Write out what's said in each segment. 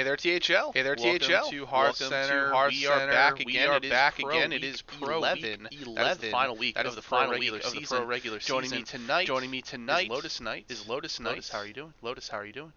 Hey there, THL. Hey there, Welcome THL. to Welcome HearthCenter. to HearthCenter. We are back We again. are It is back Pro again. It Week is Pro 11. Week 11. That is the final week That of is the the Pro final regular week of season. the Pro regular Joining season. me tonight. Joining me tonight is LotusKnight. LotusKnight. Lotus, how are you doing? Lotus, how are you doing?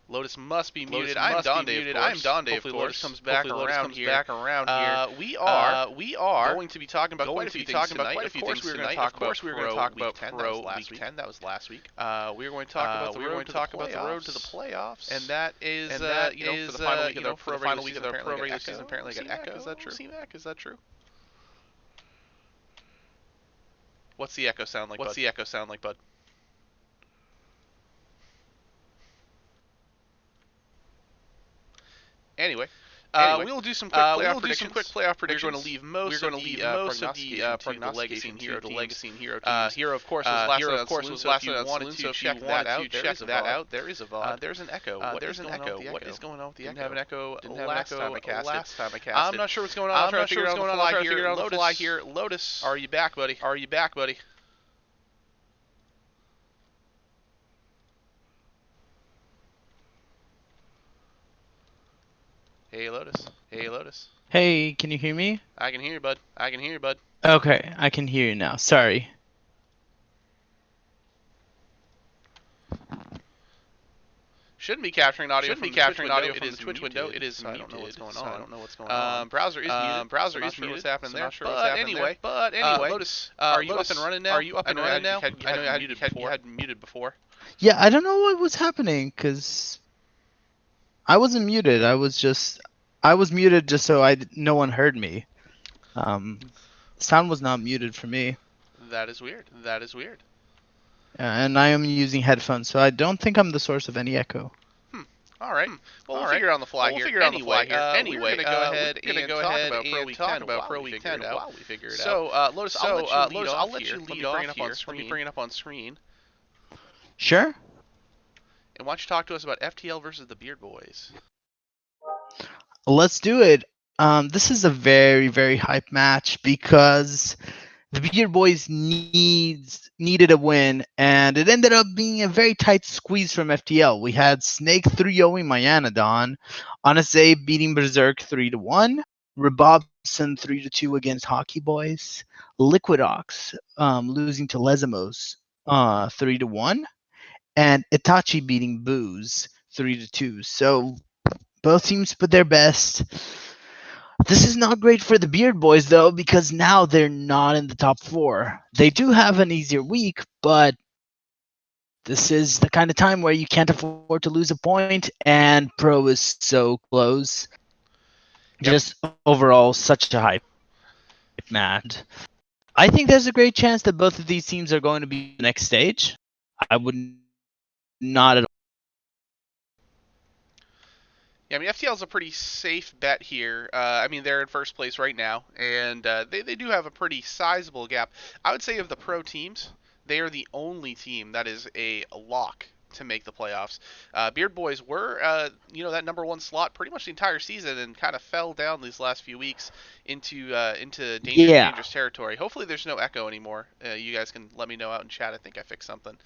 Lotus must be muted. I'm Donde, muted. of I'm course. Donde, Hopefully of course. Lotus comes back around here. We We are are going to be talking about quite a few things tonight. Of course, we're going to talk about Pro Week 10. That was last week. That was last week. We're going to talk about the road to the playoffs. And that is, for the final week of the Pro regular season, apparently got Echo. Is that true? Is that true? What's the echo sound like, bud? Anyway, we will do some quick playoff predictions. We're going to leave most of the prognostication here to the Legacy and Hero teams. Hero, of course, was last night on Saloon, so if you check wanted that to out, check that out, there is a VOD. there's an echo. What is going on with the echo? Didn't have an echo Last time I cast it. I'm not sure what's going on. I'll try to figure it out on the fly here. Lotus, Are you back, buddy? Hey, Lotus. Hey, can you hear me? I can hear you, bud. Okay, I can hear you now. Sorry. Shouldn't be capturing audio from the Twitch window. It is I don't know what's going on. Browser is muted. Browser Not is sure muted. what's happening there. But anyway, Lotus, are you up and running now? I know you had muted before. Yeah, I don't know what was happening because I wasn't muted. I was muted just so no one heard me. Sound was not muted for me. That is weird. And I am using headphones, so I don't think I'm the source of any echo. All right. Well, we'll figure it out on the fly here. Anyway, we're gonna go ahead and talk about Pro Week 10 while we figure it out. So, Lotus, I'll let you lead off here. here. Let me bring it up on screen. Sure. And why don't you talk to us about FTL versus the Beard Boys? Let's do it. This is a very, very hype match because the Beard Boys needed a win, and it ended up being a very tight squeeze from FTL. We had Snake 3-0ing Myanodon, Anase beating Berserk 3-1, Rebobson 3-2 against Hockey Boys, Liquidox losing to Lesamos 3-1, and Itachi beating Booze 3-2. So both teams put their best. This is not great for the Beard Boys, though, because now they're not in the top 4. They do have an easier week, but this is the kind of time where you can't afford to lose a point, and Pro is so close. Yep. Just overall, such a hype match. I think there's a great chance that both of these teams are going to be the next stage. I would not at all. Yeah, I mean, FTL's a pretty safe bet here. I mean, they're in first place right now, and they do have a pretty sizable gap. I would say of the Pro teams, they are the only team that is a lock to make the playoffs. Beard Boys were, that number 1 slot pretty much the entire season and kind of fell down these last few weeks into dangerous territory. Hopefully there's no echo anymore. You guys can let me know out in chat. I think I fixed something.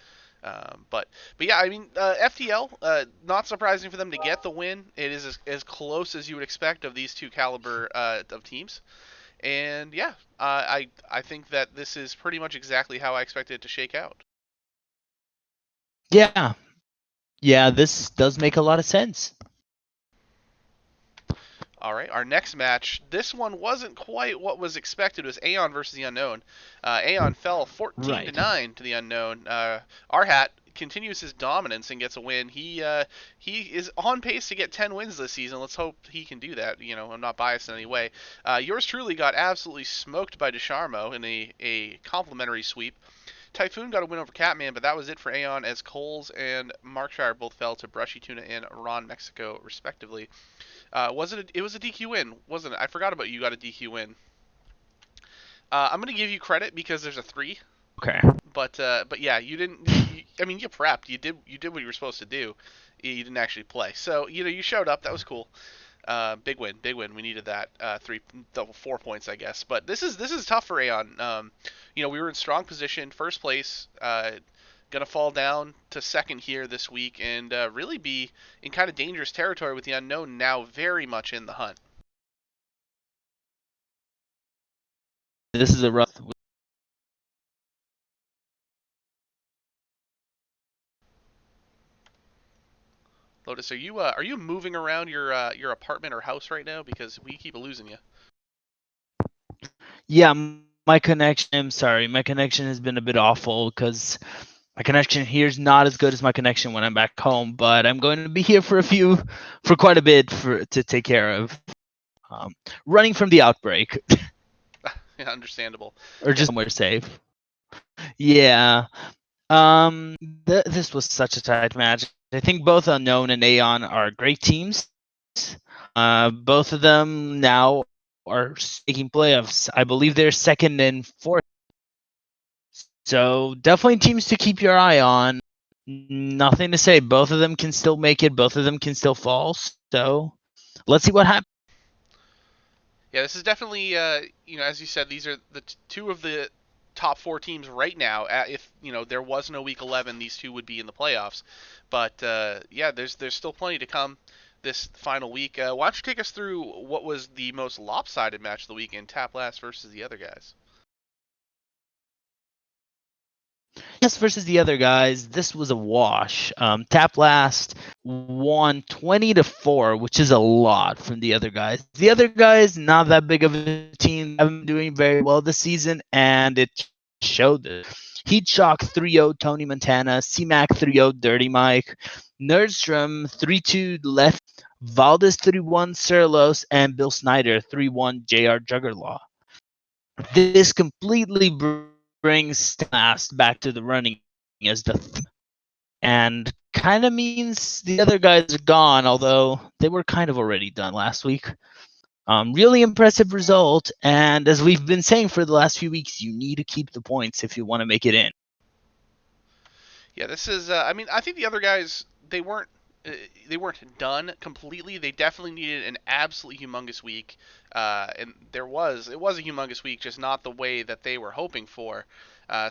But yeah, I mean, FTL, not surprising for them to get the win. It is as close as you would expect of these two caliber of teams. And yeah, I think that this is pretty much exactly how I expected it to shake out. Yeah, this does make a lot of sense. All right, our next match, this one wasn't quite what was expected. It was Aeon versus the Unknown. Aeon fell 14-9 to the Unknown. Our hat continues his dominance and gets a win. He is on pace to get 10 wins this season. Let's hope he can do that. I'm not biased in any way. Yours truly got absolutely smoked by Desharmo in a complimentary sweep. Typhoon got a win over Catman, but that was it for Aeon, as Coles and Markshire both fell to Brushy Tuna and Ron Mexico, respectively. It was a DQ win, wasn't it? I forgot about you got a DQ win. I'm gonna give you credit because there's a 3. Okay. But yeah, you didn't. You prepped. You did what you were supposed to do. You didn't actually play. So you showed up. That was cool. Big win. We needed that 4 points, I guess. But this is tough for Aeon. We were in strong position, first place, going to fall down to second here this week and really be in kind of dangerous territory with the unknown now very much in the hunt. This is a rough. Lotus, are you moving around your apartment or house right now? Because we keep losing you. Yeah, my connection. I'm sorry, my connection has been a bit awful because my connection here is not as good as my connection when I'm back home. But I'm going to be here for quite a bit to take care of. Running from the outbreak. Yeah, understandable. Or just somewhere safe. Yeah. This was such a tight match. I think both Unknown and Aeon are great teams. Both of them now are making playoffs. I believe they're second and fourth. So definitely teams to keep your eye on. Nothing to say. Both of them can still make it. Both of them can still fall. So let's see what happens. Yeah, this is definitely, as you said, these are the two of the top 4 teams right now. If there was no Week 11, these two would be in the playoffs. But yeah, there's still plenty to come this final week. Why don't you take us through what was the most lopsided match of the weekend, Tap Last versus the other guys? Yes, versus the other guys, this was a wash. Tap Last won 20-4, which is a lot from the other guys. The other guys, not that big of a team, haven't been doing very well this season, and it showed it. Heat Shock 3-0 Tony Montana, C-Mac 3-0 Dirty Mike, Nerdstrom 3-2 Left, Valdez 3-1 Surlos, and Bill Snyder 3-1 JR Juggerlaw. This completely brings Last back to the running as the theme, and kind of means the other guys are gone, although they were kind of already done last week. Really impressive result, and as we've been saying for the last few weeks, you need to keep the points if you want to make it in. Yeah, this is. I mean, I think the other guys they weren't done completely. They definitely needed an absolutely humongous week, and it was a humongous week, just not the way that they were hoping for.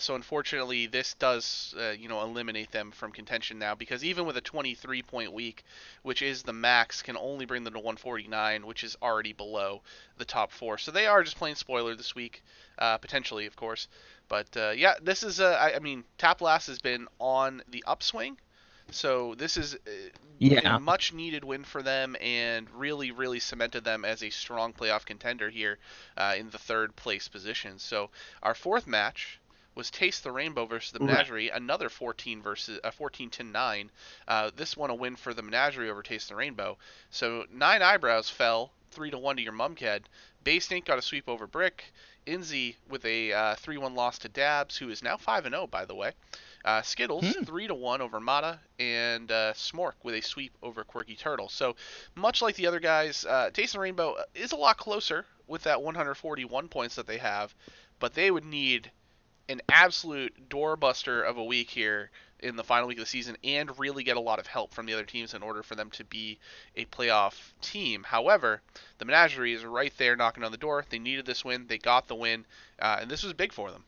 So unfortunately, this does eliminate them from contention now, because even with a 23-point week, which is the max, can only bring them to 149, which is already below the top 4. So they are just playing spoiler this week, potentially, of course. But yeah, this is I mean, Tap Last has been on the upswing. So this is a much needed win for them, and really, really cemented them as a strong playoff contender here in the 3rd place position. So our 4th match was Taste the Rainbow versus the Menagerie, another 14-9. This one a win for the Menagerie over Taste the Rainbow. So 9 Eyebrows fell 3-1 to your Mumked. Bay Stink got a sweep over Brick. Inzi with a 3-1 loss to Dabs, who is now 5-0, by the way. Skittles 3-1 over Mata, and Smork with a sweep over Quirky Turtle. So much like the other guys, Taste of Rainbow is a lot closer with that 141 points that they have, but they would need an absolute doorbuster of a week here in the final week of the season, and really get a lot of help from the other teams in order for them to be a playoff team. However, the Menagerie is right there knocking on the door. They needed this win. They got the win, and this was big for them.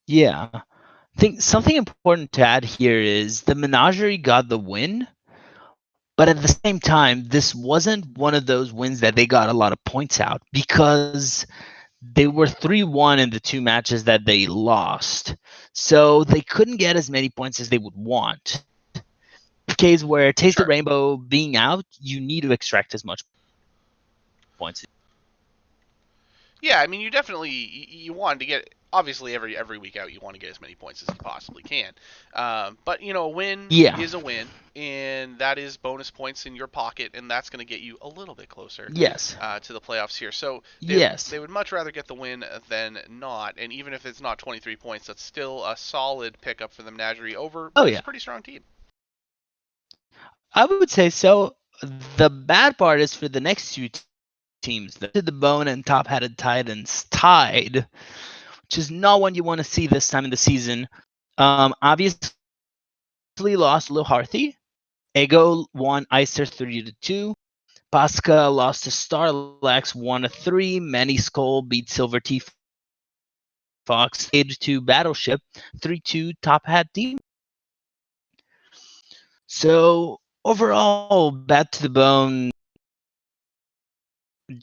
Yeah. I think something important to add here is the Menagerie got the win, but at the same time, this wasn't one of those wins that they got a lot of points out, because they were 3-1 in the 2 matches that they lost. So they couldn't get as many points as they would want. In case where Taste the Rainbow being out, you need to extract as much points. Yeah, I mean, you definitely you wanted to get, obviously every week out you want to get as many points as you possibly can. But a win is a win, and that is bonus points in your pocket, and that's going to get you a little bit closer. To the playoffs here. So they would much rather get the win than not, and even if it's not 23 points, that's still a solid pickup for the Menagerie over a pretty strong team. I would say so. The bad part is for the next 2 teams, the Bone and Top Hatted Titans tied, which is not one you want to see this time in the season. Obviously lost Lil Harthy. Ego won Icer 3-2. Pasca lost to Starlax 1-3. Manny Skull beat Silver T Fox aid to Battleship 3-2 Top Hat team. So overall, Bad to the Bone.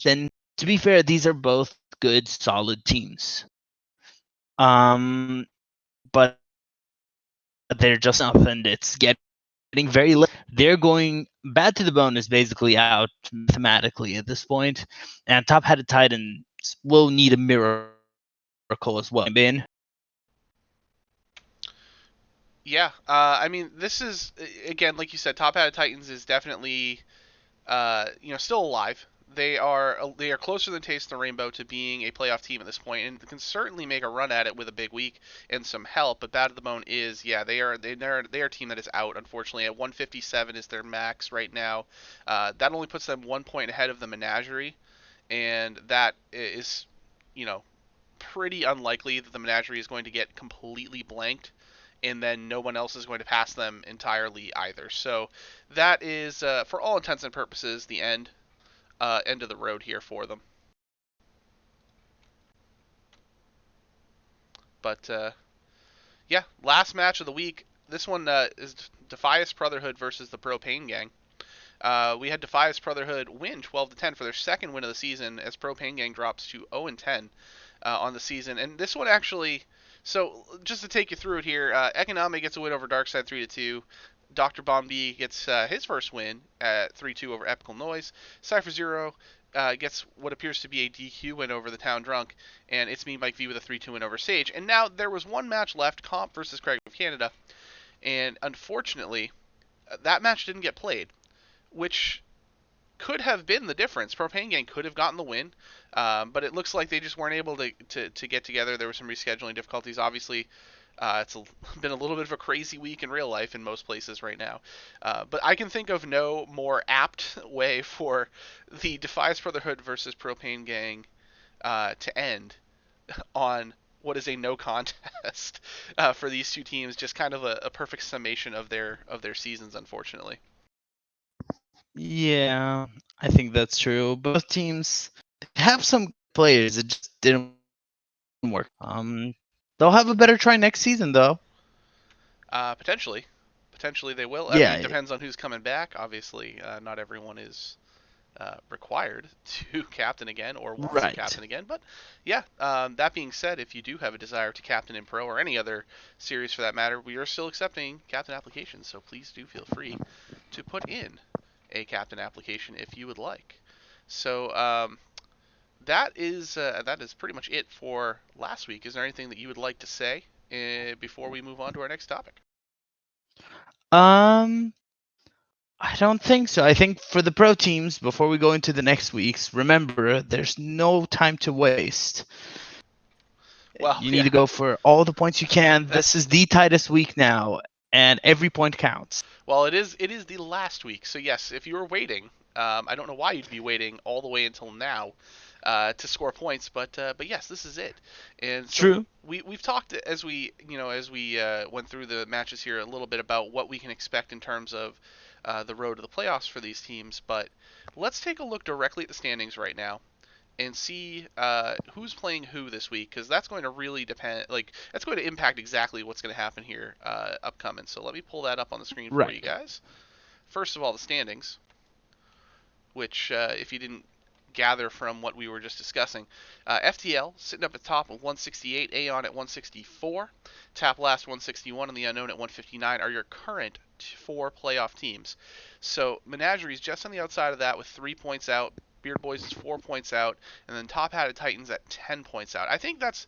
Then, to be fair, these are both good, solid teams. But they're just enough, and it's getting very late. They're going Bad to the Bone is basically out mathematically at this point, and Top Hatted Titans will need a miracle as well. Yeah, I mean, this is again, like you said, Top Hat Titans is definitely, still alive. They are closer than Taste the Rainbow to being a playoff team at this point, and can certainly make a run at it with a big week and some help. But Bad to the Bone is, yeah, they are a team that is out. Unfortunately, at 157 is their max right now. That only puts them 1 point ahead of the Menagerie, and that is, you know, pretty unlikely that the Menagerie is going to get completely blanked, and then no one else is going to pass them entirely either. So that is, for all intents and purposes, the end of the road here for them. But yeah, last match of the week. This one is Defias Brotherhood versus the Propane Gang. We had Defias Brotherhood win 12-10 for their second win of the season, as Propane Gang drops to 0-10 on the season. And this one actually, so just to take you through it here, Economic gets a win over Darkside 3-2. Dr. Bombi gets his first win at 3-2 over Epical Noise. Cypher Zero gets what appears to be a DQ win over the Town Drunk, and It's Me, Mike V, with a 3-2 win over Sage. And now there was one match left, Comp versus Craig of Canada, and unfortunately, that match didn't get played, which could have been the difference. Propane Gang could have gotten the win, but it looks like they just weren't able to get together. There were some rescheduling difficulties. Obviously, been a little bit of a crazy week in real life in most places right now. But I can think of no more apt way for the Defias Brotherhood versus Propane Gang to end on what is a no contest for these two teams. Just kind of a perfect summation of their seasons, unfortunately. Yeah, I think that's true. Both teams have some players. It just didn't work. They'll have a better try next season, though. Potentially they will. Yeah, I mean, it depends on who's coming back. Obviously, not everyone is required to captain again or wants to captain again. But yeah, that being said, if you do have a desire to captain in pro or any other series for that matter, we are still accepting captain applications. So please do feel free to put in a captain application if you would like. So that is pretty much it for last week. Is there anything that you would like to say before we move on to our next topic? I don't think so. I think for the pro teams, before we go into the next weeks, remember there's no time to waste. Well, you need to go for all the points you can. This is the tightest week now, and every point counts. Well, it is the last week, so yes, if you were waiting, I don't know why you'd be waiting all the way until now to score points, but yes, this is it. And so True. We've talked as we went through the matches here a little bit about what we can expect in terms of the road to the playoffs for these teams, but let's take a look directly at the standings right now and see who's playing who this week, because that's going to really depend. Like, that's going to impact exactly what's going to happen here upcoming. So let me pull that up on the screen for you guys. First of all, the standings, which if you didn't gather from what we were just discussing, FTL sitting up at top at 168, Aeon at 164, Tap Last 161, and the Unknown at 159 are your current 4 playoff teams. So Menagerie's just on the outside of that with 3 points out. Beard Boys is 4 points out, and then Top Hatted Titans at 10 points out. I think that's,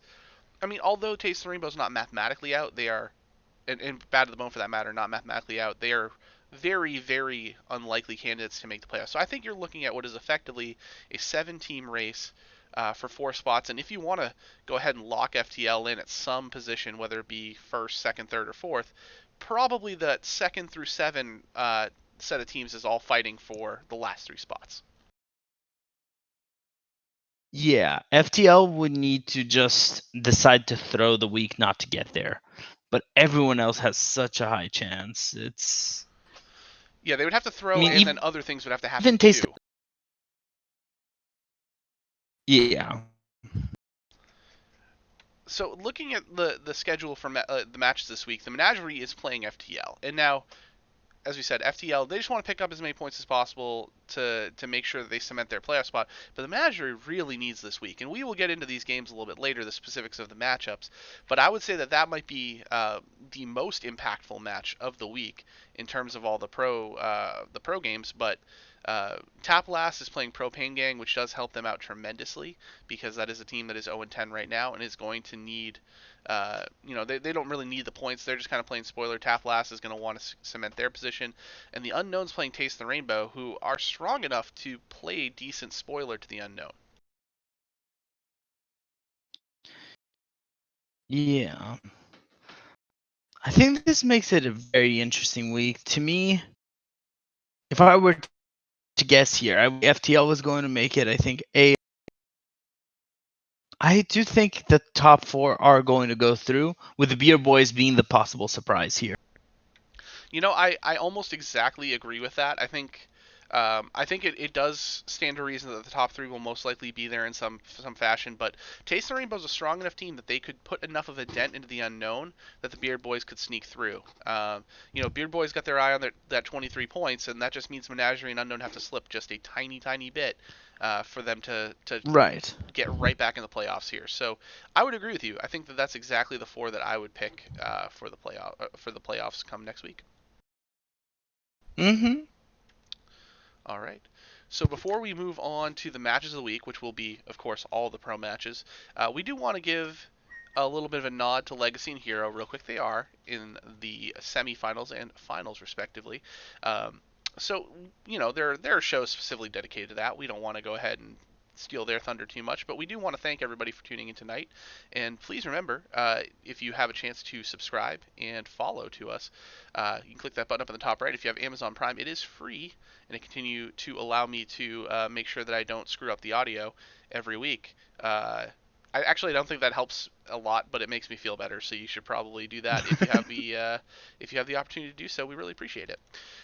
I mean, although Taste the Rainbow's not mathematically out, they are, and Bad to the Bone for that matter, not mathematically out, they are very, very unlikely candidates to make the playoffs. So I think you're looking at what is effectively a 7-team race for 4 spots, and if you want to go ahead and lock FTL in at some position, whether it be first, second, third, or fourth, probably the 2nd through 7 set of teams is all fighting for the last 3 spots. Yeah, FTL would need to just decide to throw the week not to get there. But everyone else has such a high chance. It's... Yeah, they would have to throw, and then other things would have to happen too. Yeah. So looking at the schedule for the matches this week, the Menagerie is playing FTL, and now, as we said, FTL, they just want to pick up as many points as possible to make sure that they cement their playoff spot. But the Menagerie really needs this week, and we will get into these games a little bit later, the specifics of the matchups. But I would say that might be the most impactful match of the week in terms of all the pro games. But Tapalas is playing Propane Gang, which does help them out tremendously because that is a team that is 0-10 right now and is going to need they don't really need the points. They're just kind of playing spoiler. Tapalas is going to want to cement their position. And the Unknowns playing Taste the Rainbow, who are strong enough to play decent spoiler to the Unknown. Yeah. I think this makes it a very interesting week. To me, if I were to guess here, FTL was going to make it. I do think the top 4 are going to go through, with the Beer Boys being the possible surprise here. I almost exactly agree with that. I think it does stand to reason that the top 3 will most likely be there in some fashion, but Taste the Rainbow is a strong enough team that they could put enough of a dent into the unknown that the Beard Boys could sneak through. Beard Boys got their eye on that 23 points, and that just means Menagerie and Unknown have to slip just a tiny, tiny bit for them to right. get right back in the playoffs here. So I would agree with you. I think that that's exactly the 4 that I would pick for the playoffs come next week. Mm-hmm. All right. So before we move on to the matches of the week, which will be, of course, all the pro matches, we do want to give a little bit of a nod to Legacy and Hero real quick. They are in the semifinals and finals, respectively. There are shows specifically dedicated to that. We don't want to go ahead and steal their thunder too much, but we do want to thank everybody for tuning in tonight. And please remember, if you have a chance to subscribe and follow to us, you can click that button up in the top right. If you have Amazon Prime, it is free, and it continue to allow me to make sure that I don't screw up the audio every week. I don't think that helps a lot, but it makes me feel better. So you should probably do that if you have the opportunity to do so. We really appreciate it.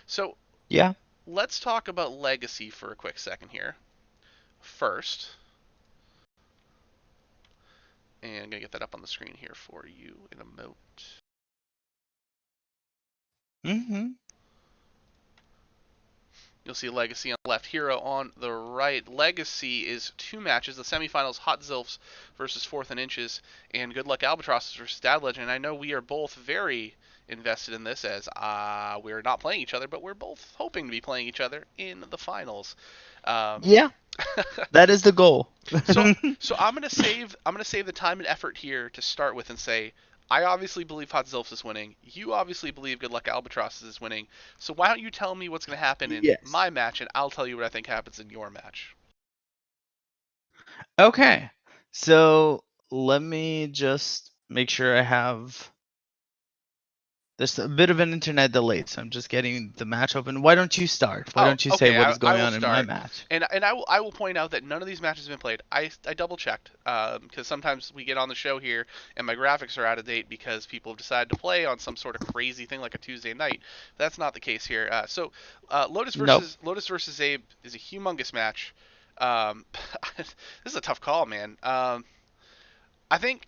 So yeah, let's talk about Legacy for a quick second here. First, and I'm gonna get that up on the screen here for you in a moment. Mm-hmm. You'll see Legacy on the left, Hero on the right. Legacy is 2 matches. The semifinals, Hot Zilfs versus 4th and Inches, and Good Luck Albatrosses versus Dad Legend. I know we are both very invested in this as we're not playing each other, but we're both hoping to be playing each other in the finals. Yeah, that is the goal. so I'm gonna save the time and effort here to start with and say, I obviously believe Hot Zilfs is winning. You obviously believe Good Luck Albatrosses is winning. So why don't you tell me what's going to happen in my match, and I'll tell you what I think happens in your match. Okay. So let me just make sure I have... There's a bit of an internet delay, so I'm just getting the match open. Why don't you start? Why don't you say what is going on in my match? And I will point out that none of these matches have been played. I double checked because sometimes we get on the show here and my graphics are out of date because people have decided to play on some sort of crazy thing like a Tuesday night. That's not the case here. Lotus versus Abe is a humongous match. This is a tough call, man. I think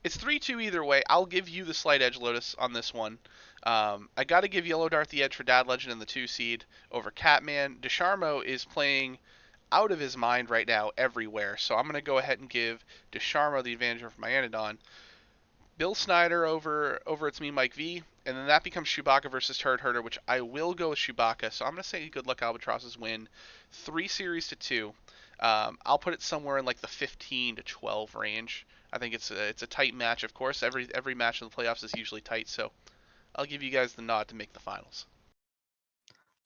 it's 3-2 either way. I'll give you the slight edge, Lotus, on this one. I got to give Yellow Dart the edge for Dad Legend in the 2 seed over Catman. Desharmo is playing out of his mind right now everywhere, so I'm going to go ahead and give Desharmo the advantage over my Anodon. Bill Snyder over It's Me, Mike V, and then that becomes Chewbacca versus Turd Herder, which I will go with Chewbacca, so I'm going to say Good Luck Albatrosses win 3 series to 2. I'll put it somewhere in like the 15 to 12 range. I think it's a tight match, of course. Every match in the playoffs is usually tight, so I'll give you guys the nod to make the finals.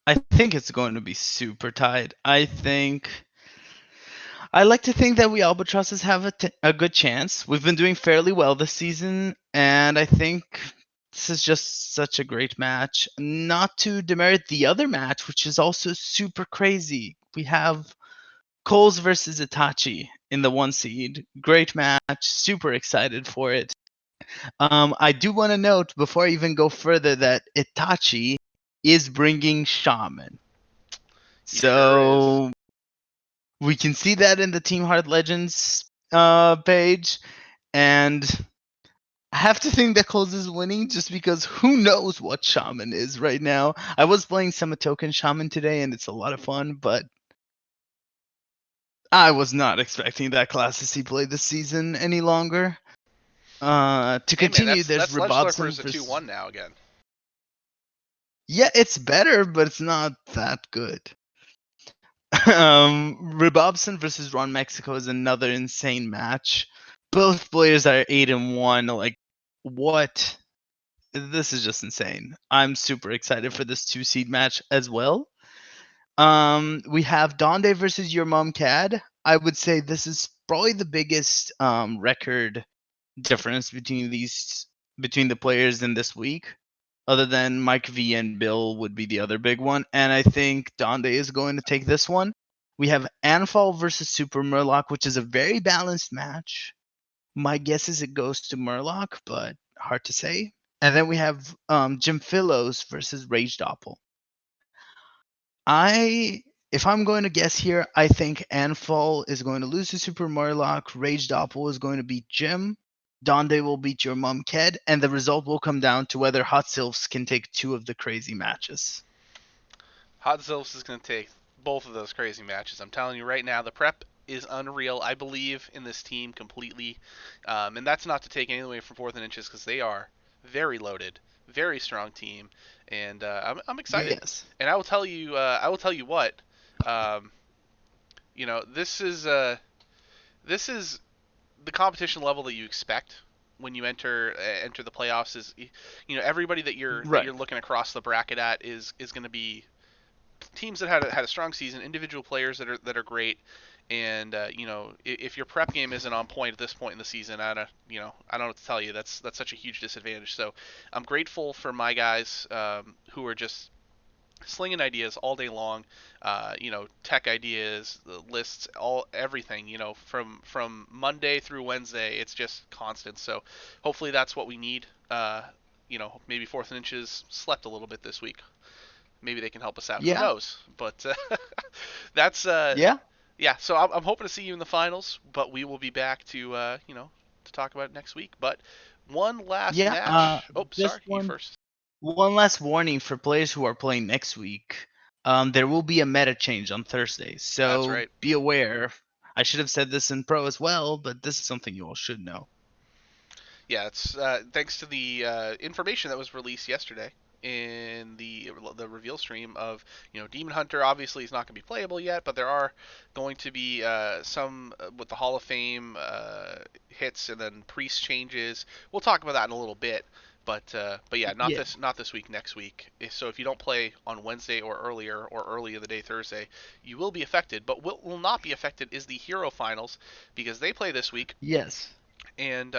I think it's going to be super tight. I like to think that we Albatrosses have a good chance. We've been doing fairly well this season, and I think this is just such a great match. Not to demerit the other match, which is also super crazy. We have Coles versus Itachi in the 1 seed. Great match. Super excited for it. I do want to note before I even go further that Itachi is bringing Shaman. So we can see that in the Team Heart Legends page. And I have to think that Coles is winning just because who knows what Shaman is right now. I was playing Token Shaman today and it's a lot of fun, but I was not expecting that class to see play this season any longer. To Hey man, continue, there's that's Ledge Slurper Rebobson is a versus... 2-1 now again. Yeah, it's better, but it's not that good. Rebobson versus Ron Mexico is another insane match. Both players are 8-1. Like, what? This is just insane. I'm super excited for this 2-seed match as well. We have Donde versus Your Mom Cad. I would say this is probably the biggest record difference between the players in this week. Other than Mike V and Bill would be the other big one, and I think Donde is going to take this one. We have Anfall versus Super Murloc, which is a very balanced match. My guess is it goes to Murloc, but hard to say. And then we have Jim Philos versus Rage Doppel. If I'm going to guess here, I think Anfall is going to lose to Super Murloc. Rage Doppel is going to beat Jim. Donde will beat Your Mom Ked, and the result will come down to whether Hot Sylphs can take 2 of the crazy matches. Hot Sylphs is going to take both of those crazy matches. I'm telling you right now, the prep is unreal. I believe in this team completely, and that's not to take anything away from Fourth and Inches because they are very loaded, very strong team, and I'm excited. Yes. And I will tell you what, um, this is the competition level that you expect when you enter the playoffs. Is everybody that you're looking across the bracket at is going to be teams that had a strong season, individual players that are great, and if your prep game isn't on point at this point in the season, I don't know what to tell you. That's such a huge disadvantage. So I'm grateful for my guys who are just slinging ideas all day long, tech ideas, lists, everything, from Monday through Wednesday, it's just constant. So hopefully that's what we need. Maybe Fourth and Inches slept a little bit this week. Maybe they can help us out. Yeah. Who knows? But that's yeah. So I'm hoping to see you in the finals, but we will be back to to talk about it next week. But one last match. Sorry, you first. One last warning for players who are playing next week. There will be a meta change on Thursday, so that's right. Be aware. I should have said this in Pro as well, but this is something you all should know. Yeah, it's thanks to the information that was released yesterday in the reveal stream of Demon Hunter. Obviously, is not going to be playable yet, but there are going to be some with the Hall of Fame hits and then priest changes. We'll talk about that in a little bit. But yeah, not this week. Next week. So if you don't play on Wednesday or earlier or early in the day Thursday, you will be affected. But what will not be affected is the Hero Finals because they play this week. Yes. And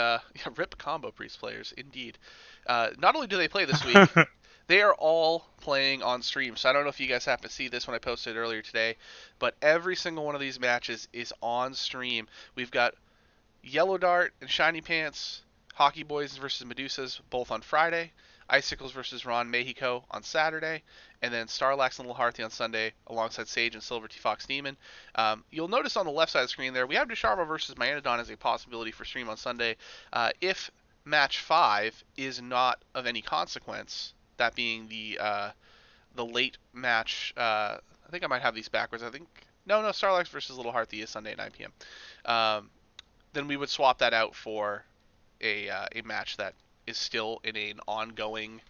rip combo priest players indeed. Not only do they play this week, they are all playing on stream. So I don't know if you guys happen to see this when I posted earlier today, but every single one of these matches is on stream. We've got Yellow Dart and Shiny Pants, Hockey Boys versus Medusas, both on Friday. Icicles versus Ron Mexico on Saturday, and then Starlax and Little Hearthy on Sunday, alongside Sage and Silver T Fox Demon. You'll notice on the left side of the screen there, we have Desharma versus Myanodon as a possibility for stream on Sunday. If match 5 is not of any consequence, that being the late match. I think I might have these backwards. No, Starlax versus Little Hearthy is Sunday at 9 p.m. Then we would swap that out for a match that is still in an ongoing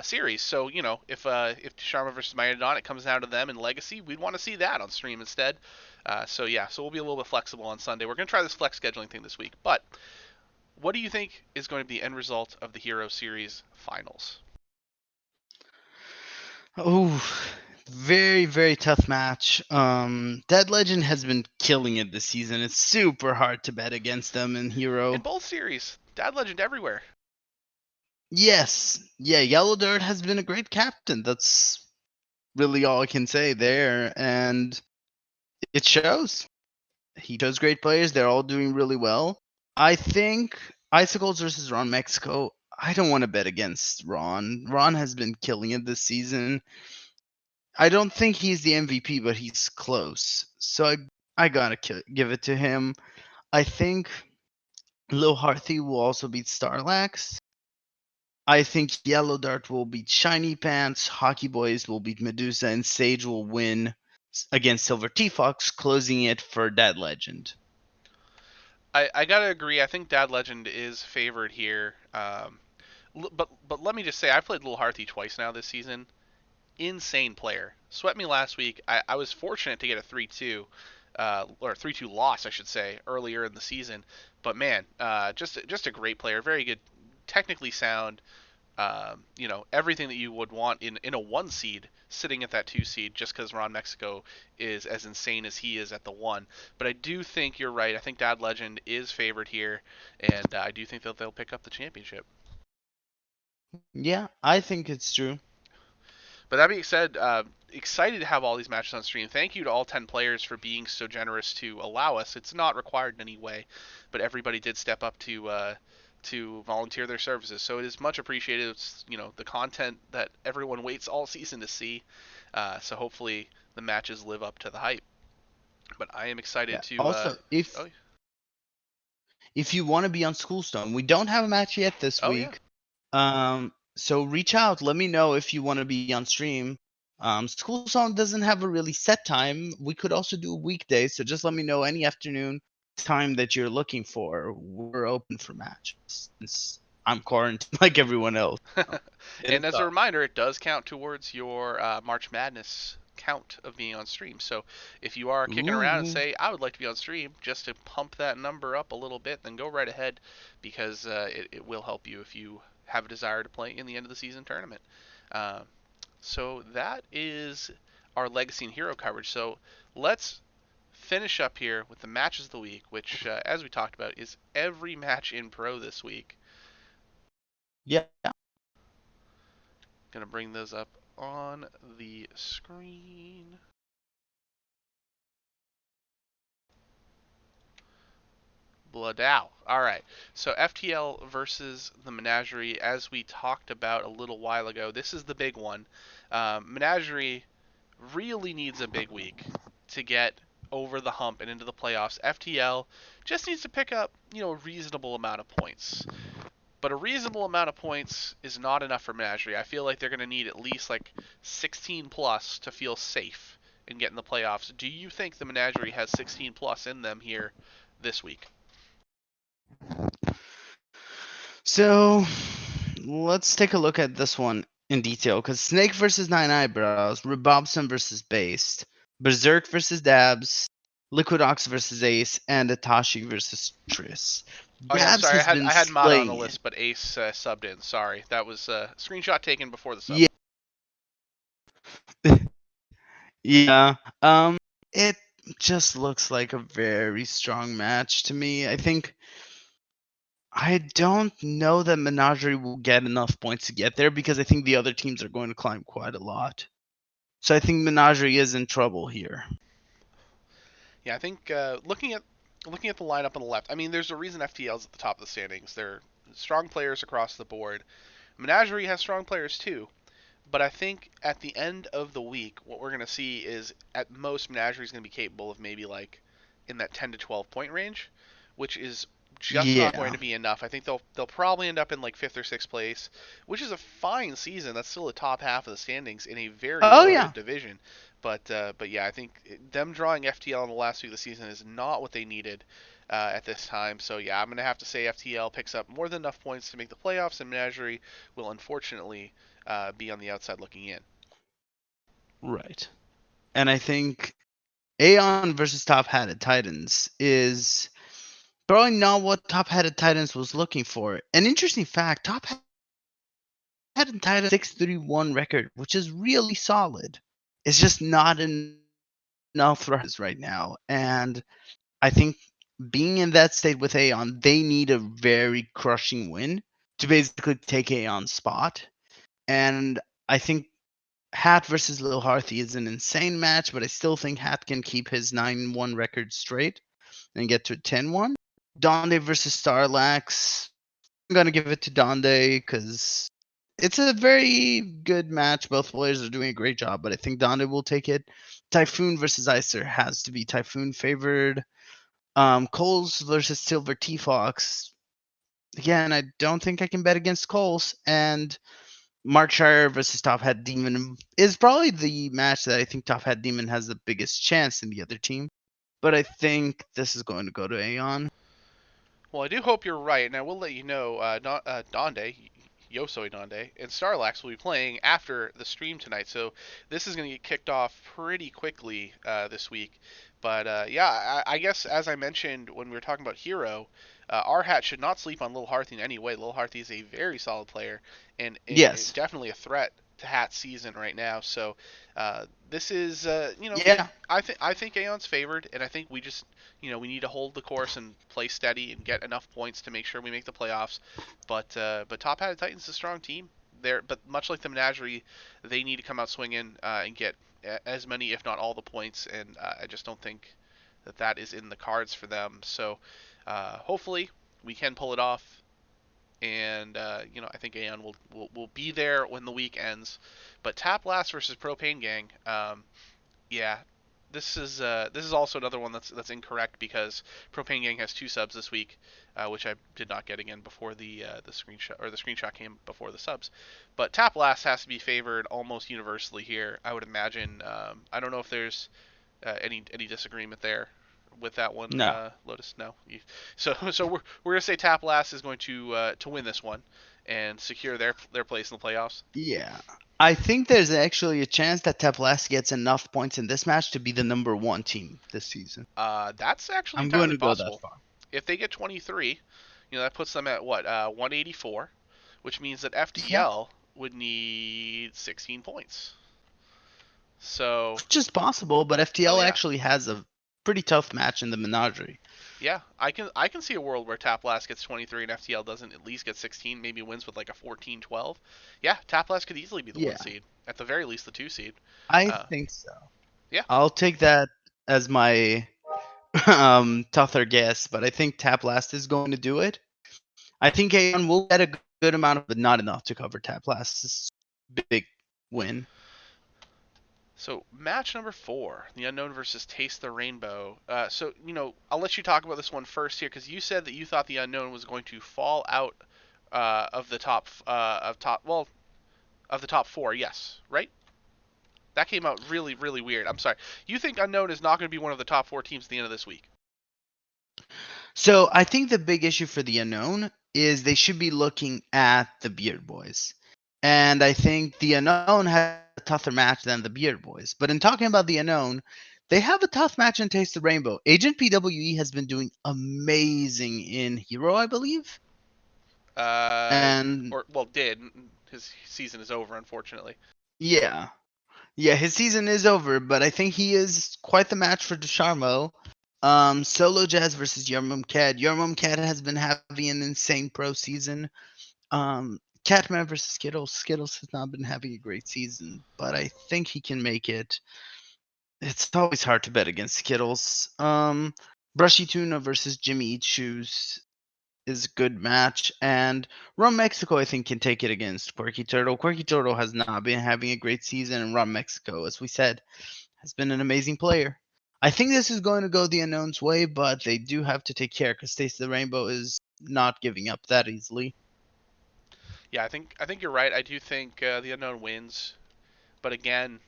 series. So if Sharma versus Myanodon, it comes down to them in Legacy, we'd want to see that on stream instead. So we'll be a little bit flexible on Sunday. We're going to try this flex scheduling thing this week. But what do you think is going to be the end result of the Hero Series finals? Oh, very, very tough match. Dead Legend has been killing it this season. It's super hard to bet against them in Hero. In both series, Dead Legend everywhere. Yes. Yeah, Yellow Dirt has been a great captain. That's really all I can say there. And it shows. He chose great players. They're all doing really well. I think Icicles versus Ron Mexico. I don't want to bet against Ron. Ron has been killing it this season. I don't think he's the MVP, but he's close. So I gotta give it to him. I think Lil Hearthy will also beat Starlax. I think Yellow Dart will beat Shiny Pants, Hockey Boys will beat Medusa, and Sage will win against Silver T-Fox, closing it for Dead Legend. I gotta agree. I think Dad Legend is favored here. But let me just say, I've played Lil Hearthy twice now this season. Insane player. Swept me last week. I was fortunate to get a 3-2, or 3-2 loss, I should say, earlier in the season. But man, just a great player. Very good, technically sound. Everything that you would want in a 1 seed, sitting at that 2 seed, just because Ron Mexico is as insane as he is at the 1. But I do think you're right. I think Dad Legend is favored here, and I do think that they'll pick up the championship. Yeah, I think it's true. But that being said, excited to have all these matches on stream. Thank you to all 10 players for being so generous to allow us. It's not required in any way, but everybody did step up to volunteer their services. So it is much appreciated. It's, the content that everyone waits all season to see. So hopefully the matches live up to the hype. But I am excited to. Also, if you want to be on Schoolstone, we don't have a match yet this week. Yeah. So reach out. Let me know if you want to be on stream. Schoolstone doesn't have a really set time. We could also do a weekday. So just let me know any afternoon time that you're looking for. We're open for matches. I'm quarantined like everyone else. And as a reminder, it does count towards your March Madness count of being on stream. So if you are kicking around and say, I would like to be on stream, just to pump that number up a little bit, then go right ahead, because it will help you if you have a desire to play in the end of the season tournament. So that is our Legacy and Hero coverage. So let's finish up here with the matches of the week, which, as we talked about, is every match in Pro this week. Yeah. Gonna bring those up on the screen. Bloodow. Alright, so FTL versus the Menagerie, as we talked about a little while ago. This is the big one. Menagerie really needs a big week to get over the hump and into the playoffs. FTL just needs to pick up, a reasonable amount of points. But a reasonable amount of points is not enough for Menagerie. I feel like they're going to need at least 16 plus to feel safe and get in the playoffs. Do you think the Menagerie has 16 plus in them here this week? So let's take a look at this one in detail, because Snake versus Nine Eyebrows, Rebobson versus Based, Berserk versus Dabs, Liquid Ox versus Ace, and Atashi versus Triss. Oh yeah, sorry, I had Mod on the list, but Ace subbed in. Sorry, that was a screenshot taken before the sub. Yeah. It just looks like a very strong match to me. I don't know that Menagerie will get enough points to get there, because I think the other teams are going to climb quite a lot. So I think Menagerie is in trouble here. Yeah, I think looking at the lineup on the left, I mean, there's a reason FTL's at the top of the standings. They're strong players across the board. Menagerie has strong players too, but I think at the end of the week, what we're going to see is at most Menagerie is going to be capable of maybe in that 10 to 12 point range, which is just not going to be enough. I think they'll probably end up in 5th or 6th place, which is a fine season. That's still the top half of the standings in a very loaded division. But yeah, I think them drawing FTL in the last week of the season is not what they needed at this time. So yeah, I'm going to have to say FTL picks up more than enough points to make the playoffs, and Menagerie will unfortunately be on the outside looking in. Right. And I think Aeon versus Top Hatted Titans is probably not what Top Hatted Titans was looking for. An interesting fact, Top Hatted Titans 6-3-1 record, which is really solid. It's just not enough for us right now. And I think being in that state with Aeon, they need a very crushing win to basically take Aeon's spot. And I think Hat versus Lil Hearthy is an insane match, but I still think Hat can keep his 9-1 record straight and get to 10-1. Donde versus Starlax, I'm going to give it to Donde because it's a very good match. Both players are doing a great job, but I think Donde will take it. Typhoon versus Icer has to be Typhoon favored. Coles versus Silver T-Fox. again, I don't think I can bet against Coles. And Markshire versus Top Hat Demon is probably the match that I think Top Hat Demon has the biggest chance in the other team. But I think this is going to go to Aeon. Well, I do hope you're right, and I will let you know, Donde, Yosoi Donde, and Starlax will be playing after the stream tonight, so this is going to get kicked off pretty quickly this week. But yeah, I guess as I mentioned when we were talking about Hero, our hat should not sleep on Lil Harthy in any way. Lil Harthy is a very solid player and Yes. definitely a threat to Hat's season right now. So this is, Yeah. I think Aeon's favored, and I think we just we need to hold the course and play steady and get enough points to make sure we make the playoffs. But Top Hat Titans is a strong team. But much like the Menagerie, they need to come out swinging and get as many, if not all, the points. And I just don't think that is in the cards for them. So hopefully we can pull it off. And I think Aeon will be there when the week ends. But Tap Last versus Propane Gang, yeah, this is also another one that's incorrect because Propane Gang has 2 subs this week, which I did not get again before the screenshot, or the screenshot came before the subs. But Tap Last has to be favored almost universally here, I would imagine. I don't know if there's any disagreement there with that one, No. Lotus. No. So we're gonna say Tap Last is going to win this one and secure their place in the playoffs. Yeah. I think there's actually a chance that Teplas gets enough points in this match to be the number 1 team this season. That's actually I'm going entirely to go that possible. far. If they get 23, that puts them at what 184, which means that Yeah. FTL would need 16 points. So Just possible, but FTL yeah. actually has a pretty tough match in the Menagerie. Yeah, I can see a world where Tap Last gets 23 and FTL doesn't at least get 16, maybe wins with like a 14-12. Yeah, Tap Last could easily be the 1 seed, at the very least the 2 seed. I think so. Yeah. I'll take that as my tougher guess, but I think Tap Last is going to do it. I think Aeon will get a good amount of, but not enough to cover Tap Last's big win. So match number 4, the Unknown versus Taste the Rainbow. So I'll let you talk about this one first here because you said that you thought the Unknown was going to fall out of the top of the top 4. Yes, right? That came out really really weird. I'm sorry. You think Unknown is not going to be one of the top 4 teams at the end of this week? So I think the big issue for the Unknown is they should be looking at the Beard Boys. And I think the Unknown has a tougher match than the Beard Boys. But in talking about the Unknown, they have a tough match in Taste the Rainbow. Agent PWE has been doing amazing in Hero, I believe. Did. His season is over, unfortunately. Yeah. Yeah, his season is over, but I think he is quite the match for Desharmo. Solo Jazz versus Yarmum Cad has been having an insane pro season. Catman versus Skittles. Skittles has not been having a great season, but I think he can make it. It's always hard to bet against Skittles. Brushy Tuna versus Jimmy Eats Shoes is a good match, and Rum Mexico I think can take it against Quirky Turtle. Quirky Turtle has not been having a great season, and Rum Mexico, as we said, has been an amazing player. I think this is going to go the Unknown's way, but they do have to take care because Taste of the Rainbow is not giving up that easily. Yeah, I think you're right. I do think the Unknown wins, but again,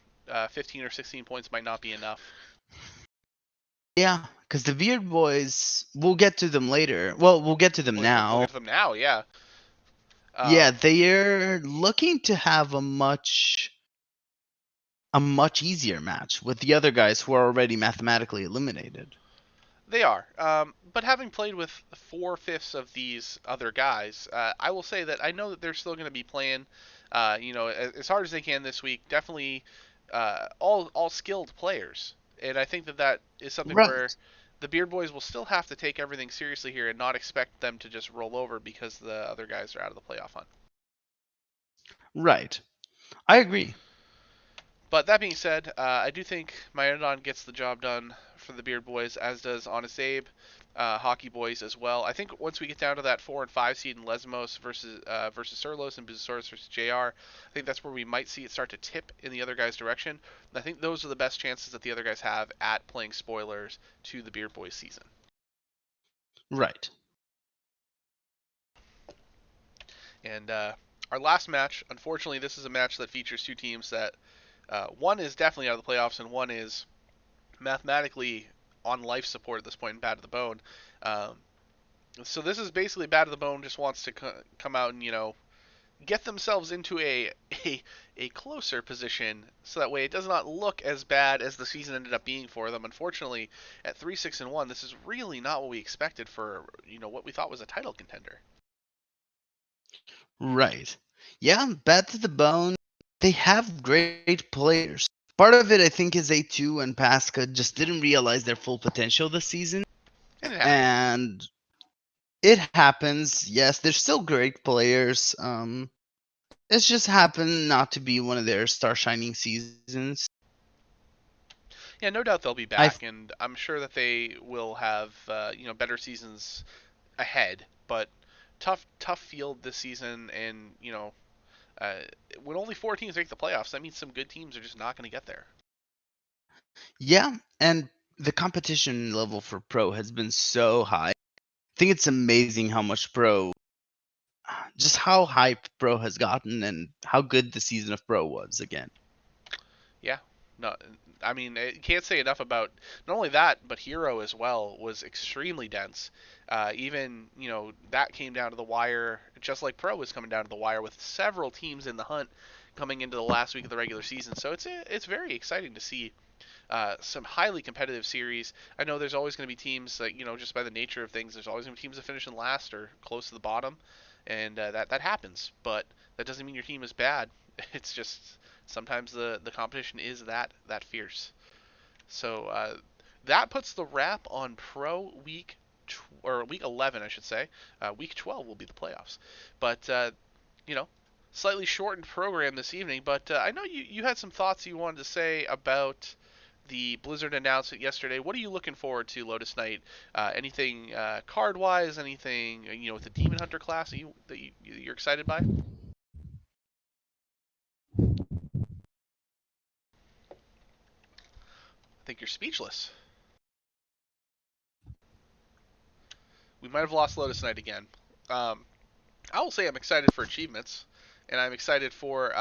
15 or 16 points might not be enough. Yeah, because the Beard Boys, we'll get to them later. Well, we'll get to them now. We'll get to them now, yeah. Yeah, they're looking to have a much easier match with the other guys who are already mathematically eliminated. They are. But having played with 4/5 of these other guys, I will say that I know that they're still going to be playing, as hard as they can this week. Definitely, all skilled players, and I think that is something where the Beard Boys will still have to take everything seriously here and not expect them to just roll over because the other guys are out of the playoff hunt. Right. I agree. But that being said, I do think Myodon gets the job done for the Beard Boys, as does Honest Abe, Hockey Boys as well. I think once we get down to that 4 and 5 seed in Lesmos versus Surlos and Buzosaurus versus JR, I think that's where we might see it start to tip in the other guy's direction. And I think those are the best chances that the other guys have at playing spoilers to the Beard Boys season. Right. And our last match, unfortunately, this is a match that features two teams that one is definitely out of the playoffs and one is mathematically on life support at this point and bad to the bone. Um, so this is basically bad to the bone just wants to come out and get themselves into a closer position so that way it does not look as bad as the season ended up being for them. Unfortunately, at 3-6-1, this is really not what we expected for what we thought was a title contender. Right. Yeah, bad to the bone. They have great players. Part of it, I think, is A2 and Pasca just didn't realize their full potential this season. And it happens. And it happens. Yes, they're still great players. It's just happened not to be one of their star shining seasons. Yeah, no doubt they'll be back, and I'm sure that they will have better seasons ahead. But tough field this season, and when only 4 teams make the playoffs, that means some good teams are just not going to get there. Yeah, and the competition level for Pro has been so high. I think it's amazing how much just how hype Pro has gotten and how good the season of Pro was again. Yeah, no, I mean, I can't say enough about not only that, but Hero as well was extremely dense. Even that came down to the wire, just like Pro was coming down to the wire with several teams in the hunt coming into the last week of the regular season. So it's very exciting to see some highly competitive series. I know there's always going to be teams that just by the nature of things, there's always going to be teams that finish in last or close to the bottom, and that happens. But that doesn't mean your team is bad. It's just sometimes the competition is that fierce. So that puts the wrap on Pro week or week 11, I should say. Week 12 will be the playoffs. But slightly shortened program this evening. But I know you had some thoughts you wanted to say about the Blizzard announcement yesterday. What are you looking forward to, LotusKnight? Anything card-wise? Anything with the Demon Hunter class that you're excited by? I think you're speechless. We might have lost LotusKnight again. I will say I'm excited for achievements, and I'm excited for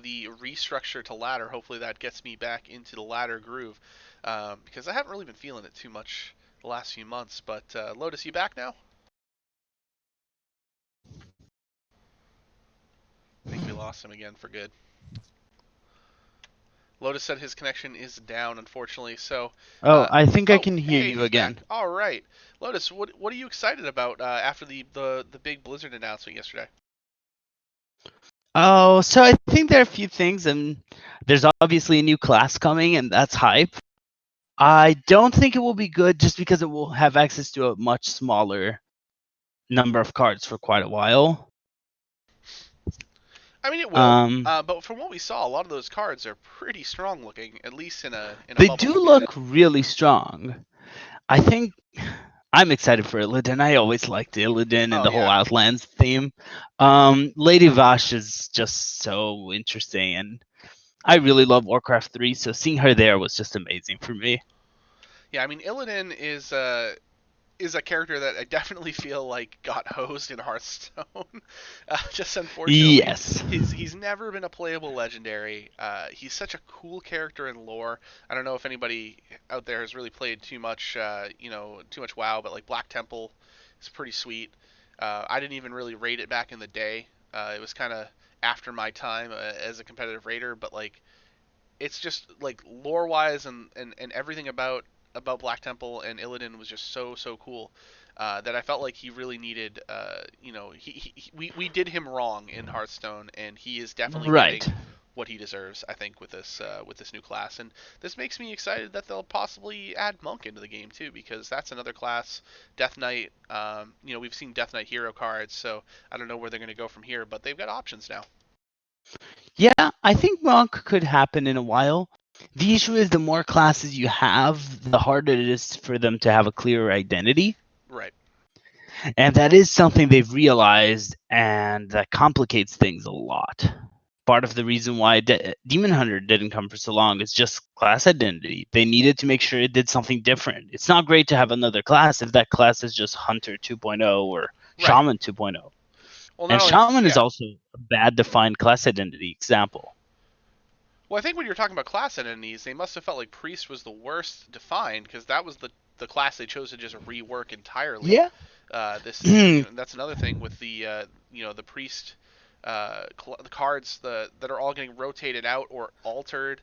the restructure to ladder. Hopefully that gets me back into the ladder groove, because I haven't really been feeling it too much the last few months. But Lotus, you back now? I think we lost him again for good. Lotus said his connection is down, unfortunately. So. I think I can hear you again. Back. All right, Lotus, what are you excited about after the big Blizzard announcement yesterday? Oh, so I think there are a few things, and there's obviously a new class coming, and that's hype. I don't think it will be good just because it will have access to a much smaller number of cards for quite a while. I mean, it will. But from what we saw, a lot of those cards are pretty strong looking, at least in a They bubble. do look really strong. I think I'm excited for Illidan. I always liked Illidan and the whole Outlands theme. Lady Vash is just so interesting, and I really love Warcraft 3, so seeing her there was just amazing for me. Yeah, I mean, Illidan is a character that I definitely feel like got hosed in Hearthstone. Just unfortunately, yes, he's never been a playable legendary. He's such a cool character in lore. I don't know if anybody out there has really played too much, too much WoW, but like Black Temple is pretty sweet. I didn't even really raid it back in the day. It was kind of after my time as a competitive raider, but like it's just like lore wise and everything about Black Temple and Illidan was just so cool that I felt like he really needed we did him wrong in Hearthstone, and he is definitely getting what he deserves, I think, with this new class. And this makes me excited that they'll possibly add Monk into the game too, because that's another class. Death Knight, we've seen Death Knight hero cards, so I don't know where they're going to go from here, but they've got options now. Yeah, I think Monk could happen in a while. The issue is the more classes you have, the harder it is for them to have a clearer identity. Right. And that is something they've realized, and that complicates things a lot. Part of the reason why Demon Hunter didn't come for so long is just class identity. They needed to make sure it did something different. It's not great to have another class if that class is just Hunter 2.0 or Shaman 2.0. Well, and not only Shaman is also a bad defined class identity example. Well, I think when you're talking about class identities, they must have felt like Priest was the worst defined because that was the class they chose to just rework entirely. Yeah. This that's another thing with the the Priest the cards that are all getting rotated out or altered.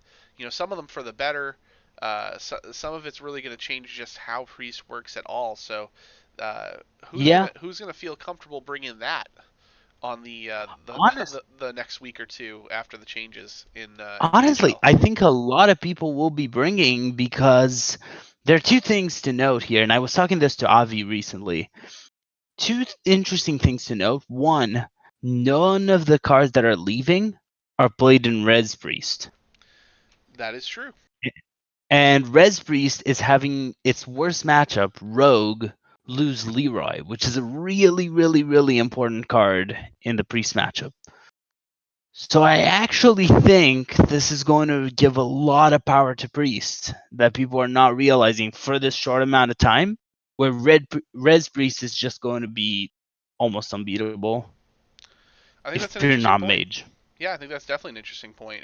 Some of them for the better. Some of it's really going to change just how Priest works at all. So who's gonna feel comfortable bringing that on the next week or two after the changes in honestly, BHL? I think a lot of people will be bringing, because there are two things to note here, and I was talking this to Avi recently. Two interesting things to note. One, none of the cards that are leaving are played in Res Priest. That is true. And Res Priest is having its worst matchup, Rogue, lose Leroy, which is a really, really, really important card in the Priest matchup. So I actually think this is going to give a lot of power to Priest that people are not realizing for this short amount of time, where Res Priest is just going to be almost unbeatable I think that's if an you're interesting not point. Mage. Yeah, I think that's definitely an interesting point.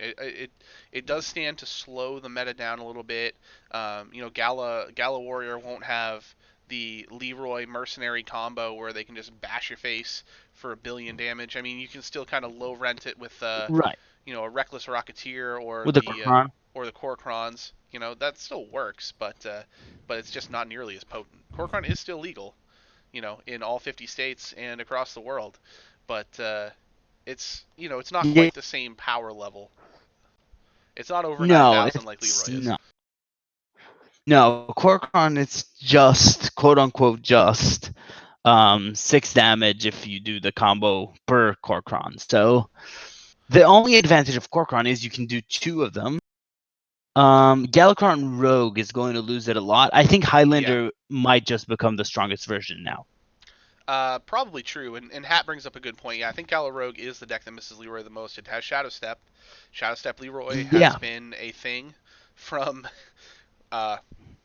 It does stand to slow the meta down a little bit. Gala Warrior won't have the Leroy Mercenary combo where they can just bash your face for 1 billion damage. I mean, you can still kind of low rent it with Right. a Reckless Rocketeer With the Kron. or the Korkrons. That still works, but it's just not nearly as potent. Korkron is still legal, in all 50 states and across the world, but it's not quite the same power level. It's not over No, 9,000 like it's Leroy is. not. No, Korkron, it's just, quote unquote, just 6 damage if you do the combo per Korkron. So the only advantage of Korkron is you can do 2 of them. Galakrond Rogue is going to lose it a lot. I think Highlander might just become the strongest version now. Probably true, and Hat brings up a good point. Yeah, I think Gala Rogue is the deck that misses Leroy the most. It has Shadow Step. Shadow Step Leroy has been a thing from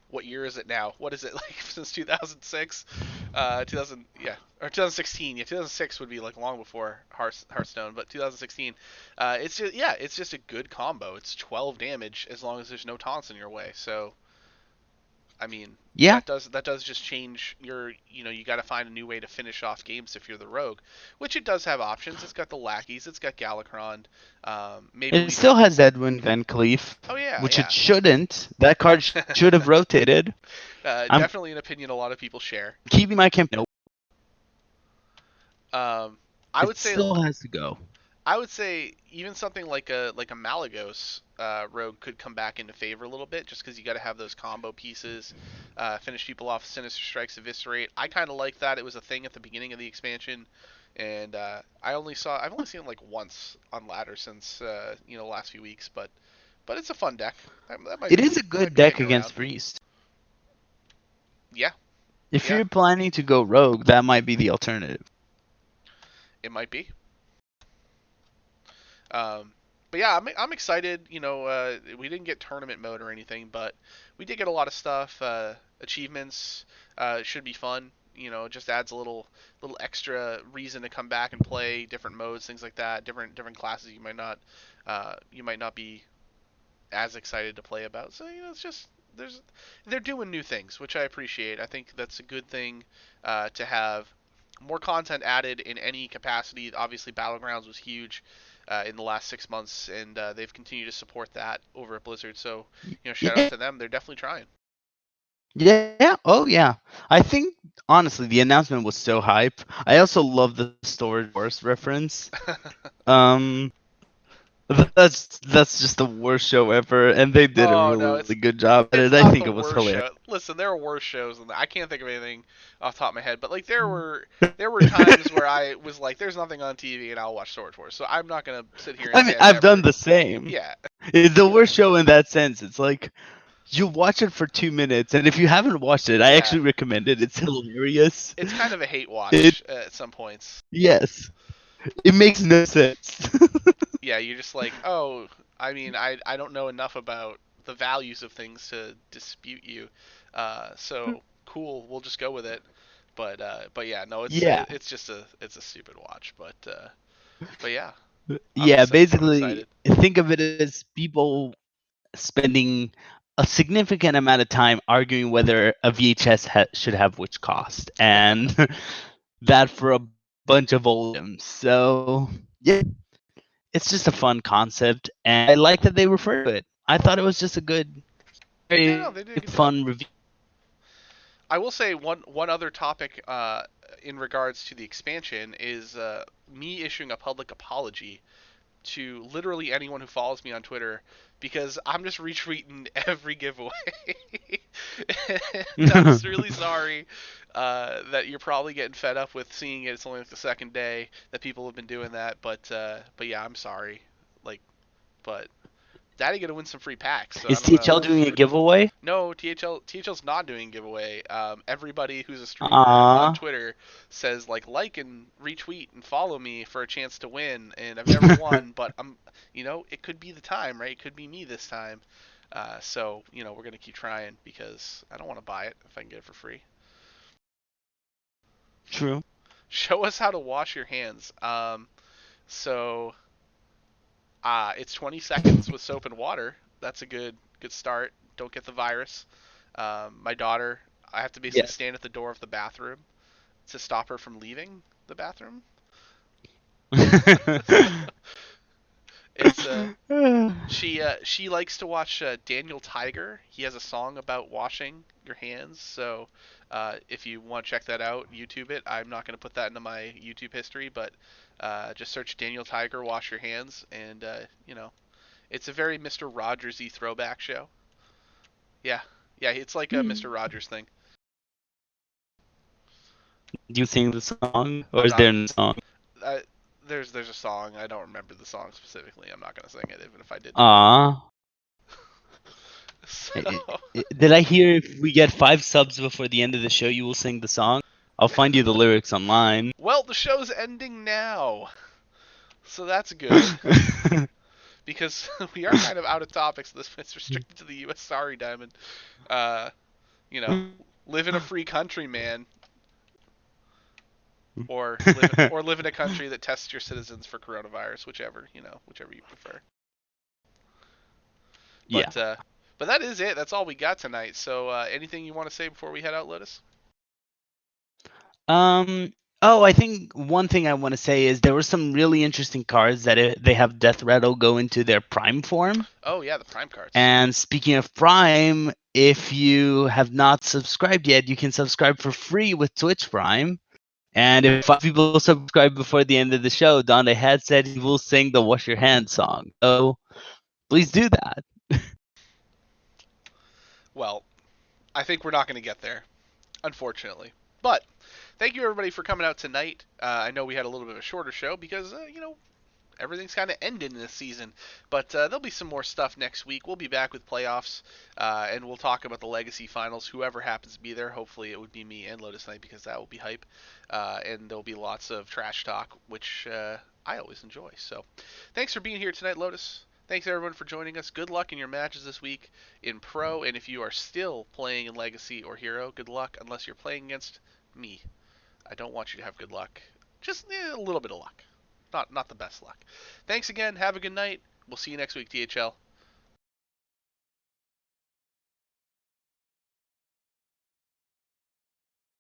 what year is it now? What is it, like, since 2006? 2016. Yeah, 2006 would be like long before Hearthstone, but 2016. It's just a good combo. It's 12 damage as long as there's no taunts in your way. So I mean, that does just change you got to find a new way to finish off games if you're the rogue, which it does have options. It's got the lackeys, it's got Galakrond. Maybe it still has Edwin Van Cleef. Oh yeah, which yeah. it shouldn't. That card should have rotated. Definitely an opinion a lot of people share. Keeping my campaign. I would say still has to go. I would say even something like a Malagos rogue could come back into favor a little bit, just because you got to have those combo pieces, finish people off, Sinister Strikes, Eviscerate. I kind of like that. It was a thing at the beginning of the expansion, and I've only seen it like once on ladder since the last few weeks, but it's a fun deck. It is a good deck against Priest. Yeah. If you're planning to go rogue, that might be the alternative. It might be. But yeah, I'm excited. We didn't get tournament mode or anything, but we did get a lot of stuff. Achievements should be fun. It just adds a little extra reason to come back and play different modes, things like that. Different classes you might not be as excited to play about. So it's just they're doing new things, which I appreciate. I think that's a good thing to have more content added in any capacity. Obviously, Battlegrounds was huge in the last 6 months, and they've continued to support that over at Blizzard. So, shout out to them. They're definitely trying. Yeah. Oh, yeah. I think, honestly, the announcement was so hype. I also love the Storage Wars reference. That's just the worst show ever, and they did a really good job at it. I think it was hilarious. Listen, there were worse shows than that. I can't think of anything off the top of my head, but like there were times where I was like, "There's nothing on TV," and I'll watch Storage Wars. So I'm not gonna sit here and say I've done the same. Yeah, it's the worst show in that sense. It's like you watch it for 2 minutes, and if you haven't watched it, I actually recommend it. It's hilarious. It's kind of a hate watch at some points. Yes, it makes no sense. Yeah, you're just like, oh, I mean, I don't know enough about the values of things to dispute you. So cool, we'll just go with it. But yeah, no, Yeah. it's just it's a stupid watch, but yeah, Yeah, I'm basically, excited. think of it as people spending a significant amount of time arguing whether a VHS should have which cost, and that for a bunch of old items. So, yeah, it's just a fun concept, and I like that they refer to it. I thought it was just a good, Yeah, no, very they did a good job. fun review. I will say one other topic in regards to the expansion is me issuing a public apology to literally anyone who follows me on Twitter because I'm just retweeting every giveaway. And I'm just really sorry that you're probably getting fed up with seeing it. It's only like the second day that people have been doing that, but yeah, I'm sorry. Like, but Daddy gonna win some free packs, so I Is don't know. THL doing a giveaway? No, THL's not doing giveaway. Everybody who's a streamer on Ah, Twitter says like and retweet and follow me for a chance to win, and I've never won, but it could be the time, right? It could be me this time. So we're gonna keep trying because I don't want to buy it if I can get it for free. true. Show us how to wash your hands. So it's 20 seconds with soap and water. That's a good start. Don't get the virus. My daughter, I have to basically Yes. stand at the door of the bathroom to stop her from leaving the bathroom. It's she likes to watch Daniel Tiger. He has a song about washing your hands. So if you want to check that out, YouTube it. I'm not going to put that into my YouTube history, but just search Daniel Tiger wash your hands, and it's a very Mr. Rogers-y throwback show. Yeah, yeah, it's like a Mr. Rogers thing. Do you sing the song, or I'm is not. there no song? I, there's a song. I don't remember the song specifically. I'm not gonna sing it, even if I did know it. Ah. So, Did I hear if we get 5 subs before the end of the show, you will sing the song? I'll find you the lyrics online. well, the show's ending now, so that's good because we are kind of out of topics. It's restricted to the U.S. Sorry, Diamond. Uh, you know, live in a free country, man, or live in a country that tests your citizens for coronavirus, whichever you prefer. Yeah. But that is it. That's all we got tonight. So anything you want to say before we head out, Lotus? Oh, I think one thing I want to say is there were some really interesting cards that they have Death Rattle go into their Prime form. Oh yeah, the Prime cards. And speaking of Prime, if you have not subscribed yet, you can subscribe for free with Twitch Prime. And if 5 people subscribe before the end of the show, Donde had said he will sing the Wash Your Hands song. So please do that. Well, I think we're not going to get there, unfortunately. But thank you everybody for coming out tonight. I know we had a little bit of a shorter show because everything's kind of ended in this season. But there'll be some more stuff next week. We'll be back with playoffs, and we'll talk about the Legacy Finals. Whoever happens to be there, hopefully it would be me and LotusKnight because that will be hype. And there'll be lots of trash talk, which I always enjoy. So thanks for being here tonight, Lotus. Thanks everyone for joining us. Good luck in your matches this week in Pro, and if you are still playing in Legacy or Hero, good luck unless you're playing against me. I don't want you to have good luck. Just a little bit of luck. Not the best luck. Thanks again. Have a good night. We'll see you next week, THL.